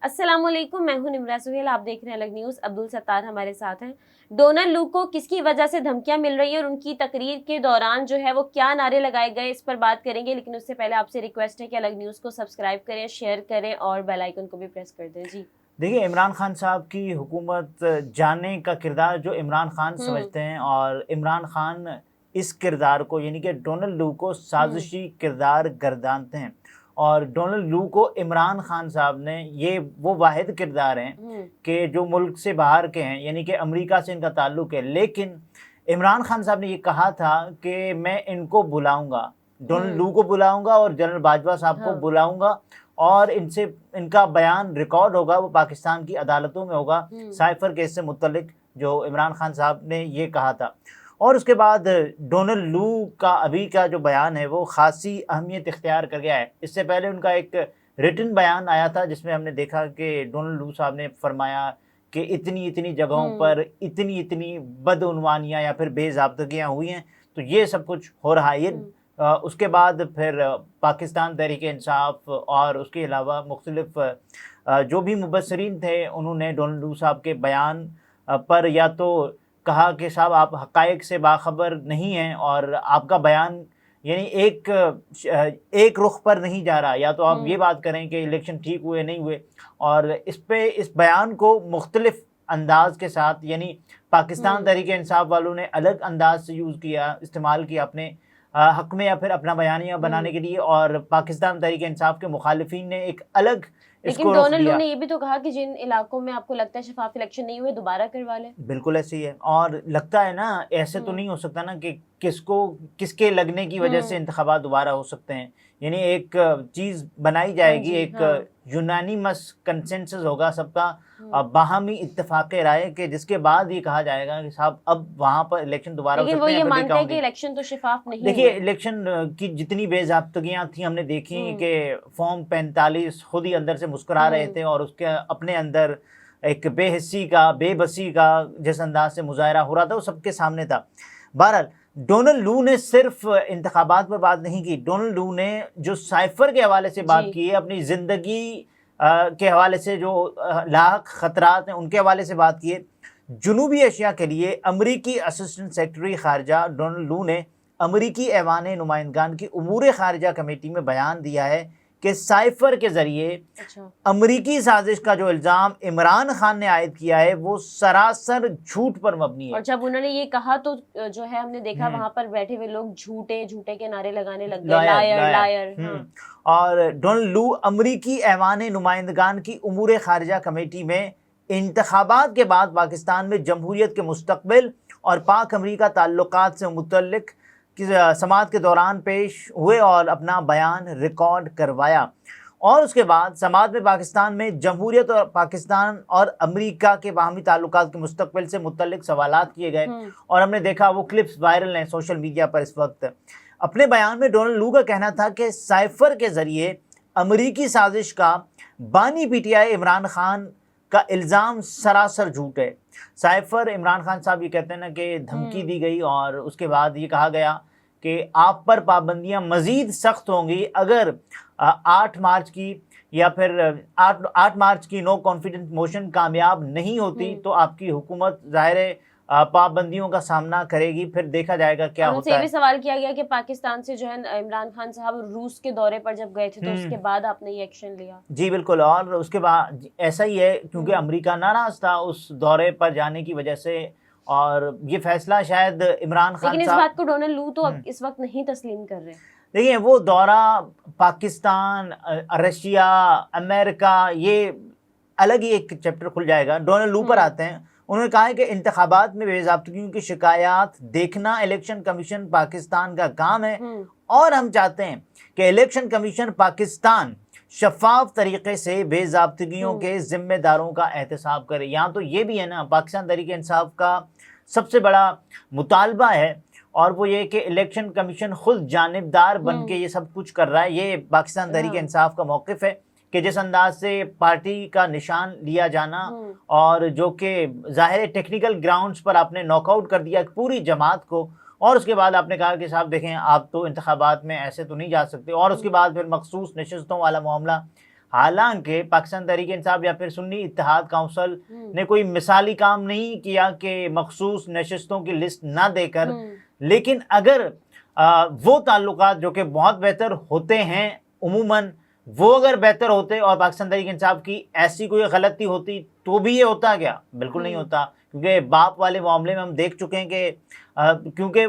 السلام علیکم، میں ہوں نمرہ سہیل، آپ دیکھ رہے ہیں الگ نیوز۔ عبدل ستار ہمارے ساتھ ہیں۔ ڈونلڈ لو کو کس کی وجہ سے دھمکیاں مل رہی ہیں اور ان کی تقریر کے دوران جو ہے وہ کیا نعرے لگائے گئے، اس پر بات کریں گے، لیکن اس سے پہلے آپ سے ریکویسٹ ہے کہ الگ نیوز کو سبسکرائب کریں، شیئر کریں اور بیل آئیکن کو بھی پریس کر دیں۔ جی دیکھیے، عمران خان صاحب کی حکومت جانے کا کردار جو عمران خان سمجھتے ہیں، اور عمران خان اس کردار کو یعنی کہ ڈونلڈ لو کو سازشی کردار گردانتے ہیں، اور ڈونلڈ لو کو عمران خان صاحب نے یہ وہ واحد کردار ہیں کہ جو ملک سے باہر کے ہیں، یعنی کہ امریکہ سے ان کا تعلق ہے، لیکن عمران خان صاحب نے یہ کہا تھا کہ میں ان کو بلاؤں گا، ڈونلڈ لو کو بلاؤں گا اور جنرل باجوہ صاحب کو بلاؤں گا، اور ان کا بیان ریکارڈ ہوگا، وہ پاکستان کی عدالتوں میں ہوگا سائفر کیس سے متعلق، جو عمران خان صاحب نے یہ کہا تھا۔ اور اس کے بعد ڈونلڈ لو کا ابھی کا جو بیان ہے وہ خاصی اہمیت اختیار کر گیا ہے۔ اس سے پہلے ان کا ایک ریٹن بیان آیا تھا جس میں ہم نے دیکھا کہ ڈونلڈ لو صاحب نے فرمایا کہ اتنی جگہوں پر اتنی بدعنوانیاں یا پھر بے ضابطگیاں ہوئی ہیں، تو یہ سب کچھ ہو رہا ہے۔ اس کے بعد پھر پاکستان تحریک انصاف اور اس کے علاوہ مختلف جو بھی مبصرین تھے، انہوں نے ڈونلڈ لو صاحب کے بیان پر یا تو کہا کہ صاحب آپ حقائق سے باخبر نہیں ہیں اور آپ کا بیان یعنی ایک رخ پر نہیں جا رہا، یا تو آپ یہ بات کریں کہ الیکشن ٹھیک ہوئے نہیں ہوئے، اور اس بیان کو مختلف انداز کے ساتھ یعنی پاکستان تحریک انصاف والوں نے الگ انداز سے استعمال کیا اپنے حق میں یا پھر اپنا بیانیہ بنانے کے لیے، اور پاکستان تحریک انصاف کے مخالفین نے ایک الگ اس کو رخ دیا۔ لیکن ڈونلڈ لو نے یہ بھی تو کہا کہ جن علاقوں میں آپ کو لگتا ہے شفاف الیکشن نہیں ہوئے دوبارہ کروا لیں۔ بالکل ایسے ہی ہے، اور لگتا ہے نا ایسے تو نہیں ہو سکتا نا کہ کس کے لگنے کی وجہ سے انتخابات دوبارہ ہو سکتے ہیں، یعنی ایک چیز بنائی جائے گی، ایک یونانیمس کنسنسس ہوگا سب کا باہمی اتفاق رائے، کہ جس کے بعد یہ کہا جائے گا کہ صاحب اب وہاں پر الیکشن دوبارہ ہو سکتے ہیں۔ لیکن وہ یہ مانتے ہیں کہ الیکشن تو شفاف نہیں ہوئے۔ دیکھیے، الیکشن کی جتنی بے ضابطگیاں تھیں ہم نے دیکھی کہ فارم 45 خود ہی اندر سے مسکرا رہے تھے، اور اس کے اپنے اندر ایک بے حسی کا، بے بسی کا جس انداز سے مظاہرہ ہو رہا تھا وہ سب کے سامنے تھا۔ بہرحال ڈونلڈ لو نے صرف انتخابات پر بات نہیں کی، ڈونلڈ لو نے جو سائفر کے حوالے سے بات کی ہے، اپنی زندگی کے حوالے سے جو لاحق خطرات ہیں ان کے حوالے سے بات کی ہے۔ جنوبی ایشیا کے لیے امریکی اسسٹنٹ سیکرٹری خارجہ ڈونلڈ لو نے امریکی ایوان نمائندگان کی امور خارجہ کمیٹی میں بیان دیا ہے کہ سائفر کے ذریعے امریکی سازش کا جو الزام عمران خان نے عائد کیا ہے وہ سراسر جھوٹ پر مبنی ہے۔ اور جب انہوں نے یہ کہا تو جو ہے ہم نے دیکھا وہاں پر بیٹھے ہوئے لوگ جھوٹے کے نعرے لگانے لگ گئے، لائر۔ اور ڈونلڈ لو امریکی ایوان نمائندگان کی امور خارجہ کمیٹی میں انتخابات کے بعد پاکستان میں جمہوریت کے مستقبل اور پاک امریکہ تعلقات سے متعلق سماعت کے دوران پیش ہوئے اور اپنا بیان ریکارڈ کروایا، اور اس کے بعد سماعت میں پاکستان میں جمہوریت اور پاکستان اور امریکہ کے باہمی تعلقات کے مستقبل سے متعلق سوالات کیے گئے، اور ہم نے دیکھا وہ کلپس وائرل ہیں سوشل میڈیا پر اس وقت۔ اپنے بیان میں ڈونلڈ لو کا کہنا تھا کہ سائفر کے ذریعے امریکی سازش کا بانی P T I Imran Khan کا الزام سراسر جھوٹ ہے۔ سائفر عمران خان صاحب یہ کہتے ہیں نا کہ دھمکی دی گئی، اور اس کے بعد یہ کہا گیا کہ آپ پر پابندیاں مزید سخت ہوں گی اگر 8 مارچ کی یا پھر 8 مارچ کی نو کانفیڈنس موشن کامیاب نہیں ہوتی تو آپ کی حکومت ظاہر پابندیوں کا سامنا کرے گی، پھر دیکھا جائے گا کیا ہوتا ہے۔ ان سے بھی سوال کیا گیا کہ پاکستان سے جو ہے عمران خان صاحب روس کے دورے پر جب گئے تھے تو اس کے بعد آپ نے یہ ایکشن لیا۔ جی بالکل، اور اس کے بعد ایسا ہی ہے کیونکہ امریکہ ناراض تھا اس دورے پر جانے کی وجہ سے، اور یہ فیصلہ شاید عمران خان لیکن اس بات کو ڈونلڈ لو تو اب اس وقت نہیں تسلیم کر رہے۔ دیکھیں، وہ دورہ پاکستان، رشیا، امریکہ، یہ الگ ہی ایک چیپٹر کھل جائے گا۔ ڈونلڈ لو پر آتے ہیں، انہوں نے کہا ہے کہ انتخابات میں بے ضابطگیوں کی شکایات دیکھنا الیکشن کمیشن پاکستان کا کام ہے، اور ہم چاہتے ہیں کہ الیکشن کمیشن پاکستان شفاف طریقے سے بے ضابطگیوں کے ذمہ داروں کا احتساب کرے۔ یہاں تو یہ بھی ہے نا، پاکستان تحریک انصاف کا سب سے بڑا مطالبہ ہے، اور وہ یہ کہ الیکشن کمیشن خود جانبدار بن کے یہ سب کچھ کر رہا ہے۔ یہ پاکستان تحریک انصاف کا موقف ہے کہ جس انداز سے پارٹی کا نشان لیا جانا، اور جو کہ ظاہر ٹیکنیکل گراؤنڈز پر آپ نے ناک آؤٹ کر دیا پوری جماعت کو، اور اس کے بعد آپ نے کہا کہ صاحب دیکھیں آپ تو انتخابات میں ایسے تو نہیں جا سکتے، اور اس کے بعد پھر مخصوص نشستوں والا معاملہ حالانکہ پاکستان تحریک انصاف یا پھر سنی اتحاد کونسل نے کوئی مثالی کام نہیں کیا کہ مخصوص نشستوں کی لسٹ نہ دے کر، لیکن اگر وہ تعلقات جو کہ بہت بہتر ہوتے ہیں عموماً، وہ اگر بہتر ہوتے اور پاکستان تحریک انصاف کی ایسی کوئی غلطی ہوتی تو بھی یہ ہوتا کیا؟ بالکل نہیں ہوتا، کیونکہ باپ والے معاملے میں ہم دیکھ چکے ہیں کہ کیونکہ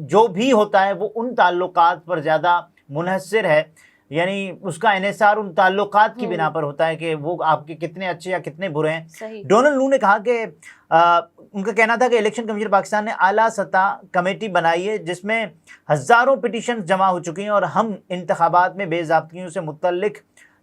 جو بھی ہوتا ہے وہ ان تعلقات پر زیادہ منحصر ہے، یعنی اس کا انحصار ان تعلقات کی بنا پر ہوتا ہے کہ وہ آپ کے کتنے اچھے یا کتنے برے ہیں۔ ڈونلڈ لو نے کہا کہ ان کا کہنا تھا کہ الیکشن کمیشن پاکستان نے اعلیٰ سطح کمیٹی بنائی ہے جس میں ہزاروں پٹیشنز جمع ہو چکی ہیں اور ہم انتخابات میں بے ضابطگیوں سے متعلق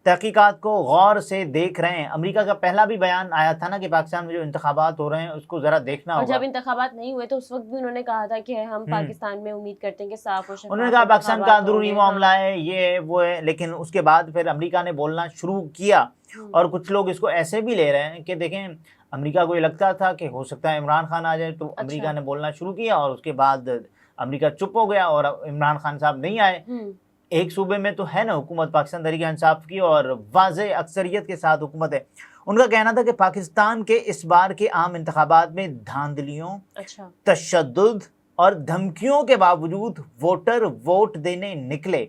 تحقیقات کو غور سے دیکھ رہے ہیں۔ امریکہ کا پہلا بھی بیان آیا تھا نا کہ پاکستان میں جو انتخابات ہو رہے ہیں اس کو ذرا دیکھنا ہوگا، اور جب انتخابات نہیں ہوئے تو اس وقت بھی انہوں نے کہا تھا کہ ہم پاکستان میں امید کرتے ہیں کہ صاف و شفاف، انہوں نے کہا پاکستان کا اندرونی معاملہ ہے، یہ وہ ہے، لیکن اس کے بعد پھر امریکہ نے بولنا شروع کیا، اور کچھ لوگ اس کو ایسے بھی لے رہے ہیں کہ دیکھیں امریکہ کو یہ لگتا تھا کہ ہو سکتا ہے عمران خان آ جائے، تو امریکہ نے بولنا شروع کیا اور اس کے بعد امریکہ چپ ہو گیا اور عمران خان صاحب نہیں آئے۔ ایک صوبے میں تو ہے نا حکومت پاکستان تحریک انصاف کی اور واضح اکثریت کے ساتھ حکومت ہے۔ ان کا کہنا تھا کہ پاکستان کے اس بار کے عام انتخابات میں دھاندلیوں، تشدد اور دھمکیوں کے باوجود ووٹر ووٹ دینے نکلے۔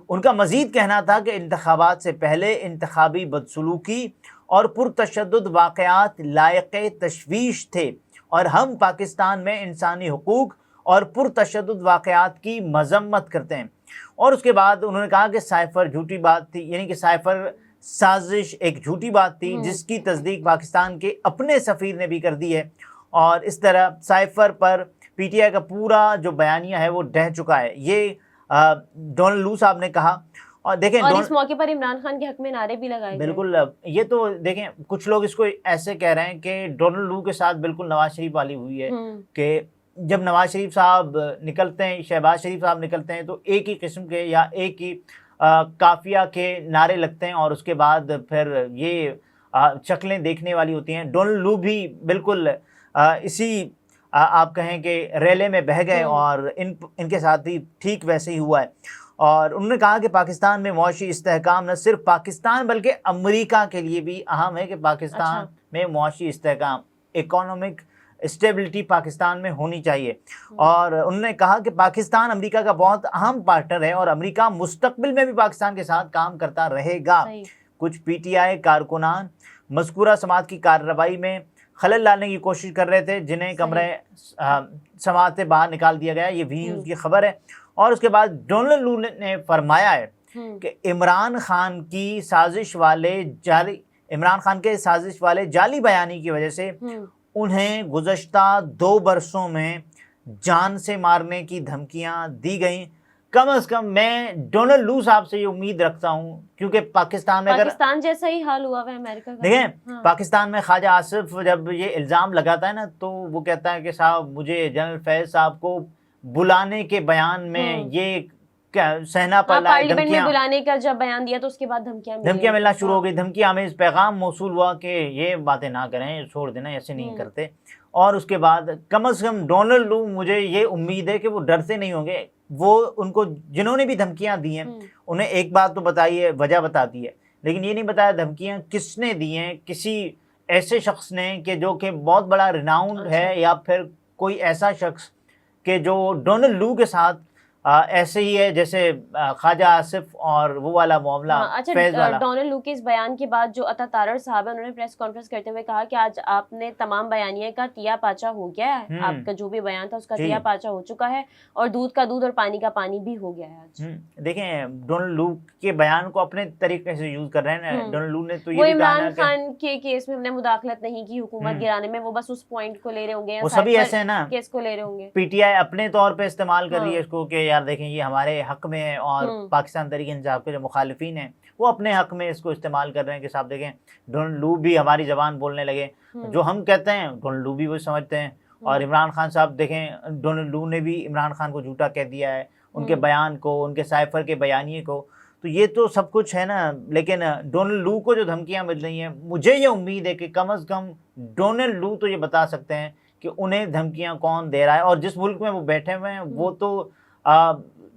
ان کا مزید کہنا تھا کہ انتخابات سے پہلے انتخابی بدسلوکی اور پرتشدد واقعات لائق تشویش تھے اور ہم پاکستان میں انسانی حقوق اور پرتشدد واقعات کی مذمت کرتے ہیں۔ اور اس کے بعد انہوں نے کہا کہ سائفر جھوٹی بات تھی، یعنی کہ سائفر سازش ایک جھوٹی بات تھی جس کی تصدیق پاکستان کے اپنے سفیر نے بھی کر دی ہے، اور اس طرح cipher per P T I کا پورا جو بیانیہ ہے وہ ڈہ چکا ہے، یہ ڈونلڈ لو صاحب نے کہا۔ اور دیکھیں اس موقع پر عمران خان کے حق میں نعرے بھی لگائے گئے۔ بالکل، یہ تو دیکھیں کچھ لوگ اس کو ایسے کہہ رہے ہیں کہ ڈونلڈ لو کے ساتھ بالکل نواز شریف والی ہوئی ہے کہ جب نواز شریف صاحب نکلتے ہیں، شہباز شریف صاحب نکلتے ہیں تو ایک ہی قسم کے یا ایک ہی قافیہ کے نعرے لگتے ہیں اور اس کے بعد پھر یہ شکلیں دیکھنے والی ہوتی ہیں۔ ڈونلڈ لو بھی بالکل اسی آپ کہیں کہ ریلے میں بہہ گئے اور ان کے ساتھ ہی ٹھیک ویسے ہی ہوا ہے۔ اور انہوں نے کہا کہ پاکستان میں معاشی استحکام نہ صرف پاکستان بلکہ امریکہ کے لیے بھی اہم ہے کہ پاکستان میں معاشی استحکام، اکانومک اسٹیبلٹی پاکستان میں ہونی چاہیے۔ اور انہوں نے کہا کہ پاکستان امریکہ کا بہت اہم پارٹنر ہے اور امریکہ مستقبل میں بھی پاکستان کے ساتھ کام کرتا رہے گا۔ کچھ پی ٹی آئی کارکنان مذکورہ سماعت کی کارروائی میں خلل ڈالنے کی کوشش کر رہے تھے جنہیں کمرے سماعت سے باہر نکال دیا گیا، یہ وی نیوز کی خبر ہے۔ اور اس کے بعد ڈونلڈ لو نے فرمایا ہے کہ عمران خان کے سازش والے جعلی بیانی کی وجہ سے انہیں گزشتہ 2 برسوں میں جان سے مارنے کی دھمکیاں دی گئیں۔ کم از کم میں ڈونلڈ لو صاحب سے یہ امید رکھتا ہوں، کیونکہ پاکستان میں پاکستان جیسا ہی حال ہوا ہے امریکہ کا۔ دیکھیں پاکستان میں خواجہ آصف جب یہ الزام لگاتا ہے نا تو وہ کہتا ہے کہ صاحب مجھے جنرل فیض صاحب کو بلانے کے بیان میں یہ سہنا پڑا، پارلیمنٹ میں بلانے کا جب بیان دیا تو اس کے بعد دھمکیاں ملنا شروع ہو گئی، دھمکیاں ہمیں اس پیغام موصول ہوا کہ یہ باتیں نہ کریں، چھوڑ دینا، ایسے نہیں کرتے۔ اور اس کے بعد کم از کم ڈونلڈ لو مجھے یہ امید ہے کہ وہ ڈرتے نہیں ہوں گے، وہ ان کو جنہوں نے بھی دھمکیاں دی ہیں انہیں ایک بات تو بتائی ہے، وجہ بتاتی ہے، لیکن یہ نہیں بتایا دھمکیاں کس نے دی ہیں، کسی ایسے شخص نے کہ جو کہ بہت بڑا ریناؤنڈ ہے، یا پھر کوئی ایسا شخص کہ جو ڈونلڈ لو کے ساتھ ایسے ہی ہے جیسے خواجہ آصف اور وہ والا معاملہ فیض والا۔ ڈونلڈ لو کے اس بیان کے بعد جو عطا تارڑ صاحب ہیں انہوں نے پریس کانفرنس کرتے ہوئے کہا کہ آج آپ نے تمام بیانیے کا تیا پاچا ہو گیا ہے، آپ کا جو بھی بیان تھا اس کا تیا پاچا ہو چکا ہے اور دودھ کا دودھ اور پانی کا پانی بھی ہو گیا ہے آج۔ دیکھیں ڈونلڈ لو کے بیان کو اپنے طریقے سے یوز کر رہے ہیں نا، ڈونلڈ لو نے تو وہ عمران خان کے کیس میں ہم نے مداخلت نہیں کی حکومت گرانے میں، وہ بس اس پوائنٹ کو لے رہے ہوں گے، وہ سبھی ایسے ہیں نا، کیس کو لے رہے ہوں گے۔ پی ٹی آئی اپنے طور پہ استعمال کر رہی ہے اس کو کہ یار دیکھیں یہ ہمارے حق میں ہے، اور پاکستان تحریک انصاف کے جو مخالفین ہیں وہ اپنے حق میں اس کو استعمال کر رہے ہیں کہ صاحب دیکھیں ڈونلڈ لو بھی ہماری زبان بولنے لگے، جو ہم کہتے ہیں ڈونلڈ لو بھی وہ سمجھتے ہیں۔ اور عمران خان صاحب دیکھیں ڈونلڈ لو نے بھی عمران خان کو جھوٹا کہہ دیا ہے، ان کے بیان کو، ان کے سائفر کے بیانیے کو، تو یہ تو سب کچھ ہے نا۔ لیکن ڈونلڈ لو کو جو دھمکیاں مل رہی ہیں، مجھے یہ امید ہے کہ کم از کم ڈونلڈ لو تو یہ بتا سکتے ہیں کہ انہیں دھمکیاں کون دے رہا ہے، اور جس ملک میں وہ بیٹھے ہوئے ہیں وہ تو